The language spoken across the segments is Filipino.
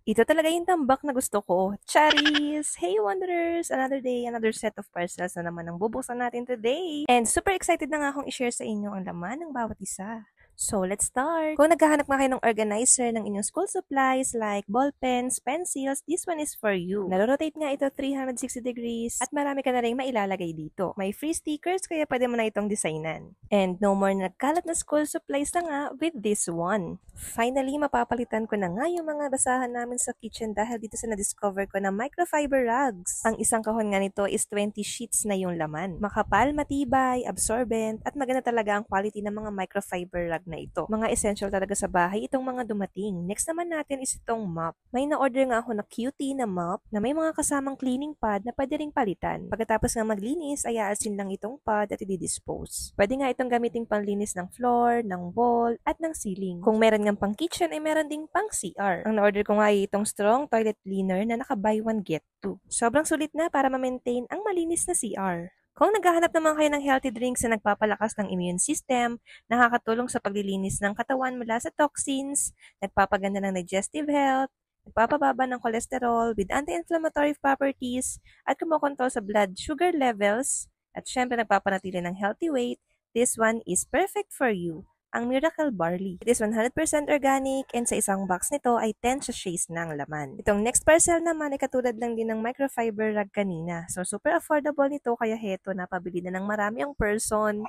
Ito talaga yung tambak na gusto ko. Charis! Hey Wanderers! Another day, another set of parcels na naman ang bubuksan natin today. And super excited na nga akong i-share sa inyo ang laman ng bawat isa. So, let's start! Kung naghahanap nga kayo ng organizer ng inyong school supplies like ball pens, pencils, this one is for you. Naro-rotate nga ito 360 degrees at marami ka na rin mailalagay dito. May free stickers kaya pwede mo na itong designan. And no more nagkalat na school supplies na nga with this one. Finally, mapapalitan ko na nga yung mga basahan namin sa kitchen dahil dito sa na-discover ko na microfiber rugs. Ang isang kahon nga nito is 20 sheets na yung laman. Makapal, matibay, absorbent, at maganda talaga ang quality ng mga microfiber rug na ito. Mga essential talaga sa bahay itong mga dumating. Next naman natin is itong mop. May na-order nga ako na cutie na mop na may mga kasamang cleaning pad na pwede ring palitan. Pagkatapos nga maglinis, ay aalsin lang itong pad at i-dispose. Pwede nga itong gamitin panlinis ng floor, ng wall, at ng ceiling. Kung meron nga pang kitchen, ay meron ding pang CR. Ang na-order ko nga ay itong strong toilet cleaner na naka buy one get two. Sobrang sulit na para ma-maintain ang malinis na CR. Kung naghahanap naman kayo ng healthy drinks na nagpapalakas ng immune system, nakakatulong sa paglilinis ng katawan mula sa toxins, nagpapaganda ng digestive health, nagpapababa ng cholesterol with anti-inflammatory properties, at kumokontrol sa blood sugar levels, at syempre nagpapanatili ng healthy weight, this one is perfect for you. Ang Miracle Barley. It is 100% organic and sa isang box nito ay 10 sachets ng laman. Itong next parcel naman ay katulad lang din ng microfiber rug kanina. So super affordable nito kaya heto napabili na ng marami ang person.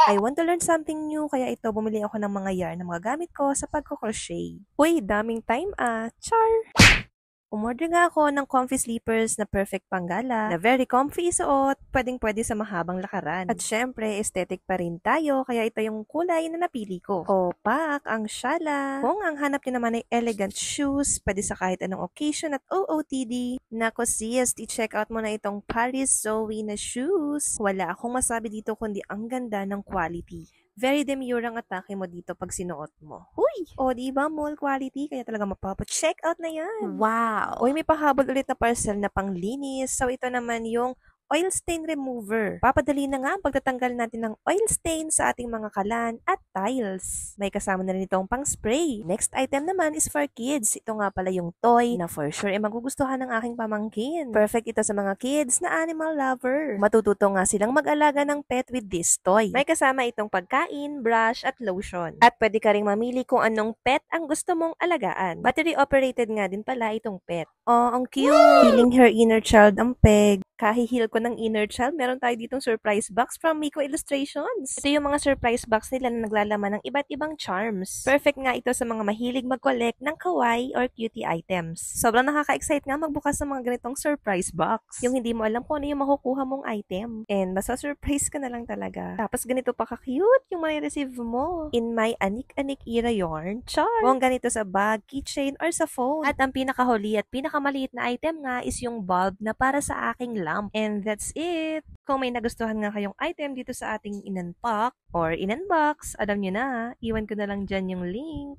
I want to learn something new kaya ito bumili ako ng mga yarn na mga gamit ko sa pagko-crochet. Uy, daming time Char! Umorder nga ako ng comfy sleepers na perfect panggala, na very comfy isuot, pwedeng-pwede sa mahabang lakaran. At syempre, aesthetic pa rin tayo, kaya ito yung kulay na napili ko. Opak, ang syala. Kung ang hanap nyo naman ay elegant shoes, pwede sa kahit anong occasion at OOTD. Nako sis, i-check out mo na itong Paris Zoe na shoes. Wala akong masabi dito kundi ang ganda ng quality. Very demure ang atake mo dito pag sinuot mo. Huy! O, diba? Mall quality. Kaya talaga mapapa-check out na yan. Wow! Uy, may pahabol ulit na parcel na panglinis. So, ito naman yung oil stain remover. Papadali na nga ang pagtatanggal natin ng oil stain sa ating mga kalan at tiles. May kasama na rin itong pang spray. Next item naman is for kids. Ito nga pala yung toy na for sure ay magugustuhan ng aking pamangkin. Perfect ito sa mga kids na animal lover. Matututo nga silang mag-alaga ng pet with this toy. May kasama itong pagkain, brush at lotion. At pwede ka ring mamili kung anong pet ang gusto mong alagaan. Battery operated nga din pala itong pet. Oh, ang cute! Healing her inner child ang peg. Kahihil ko ng inner child, meron tayo ditong surprise box from Miko Illustrations. Ito yung mga surprise box nila na naglalaman ng iba't ibang charms. Perfect nga ito sa mga mahilig mag-collect ng kawaii or cutie items. Sobrang nakaka-excite nga magbukas ng mga ganitong surprise box. Yung hindi mo alam kung ano yung makukuha mong item. And masasurprise ka na lang talaga. Tapos ganito pa ka-cute yung mai-receive mo. In my anik-anik era yarn, char! Kung ganito sa bag, keychain, or sa phone. At ang pinakahuli at pinakamaliit na item nga is yung bulb na para sa aking lamp. And that's it! Kung may nagustuhan nga kayong item dito sa ating in-unpack or in-unbox, alam nyo na, iwan ko na lang dyan yung link.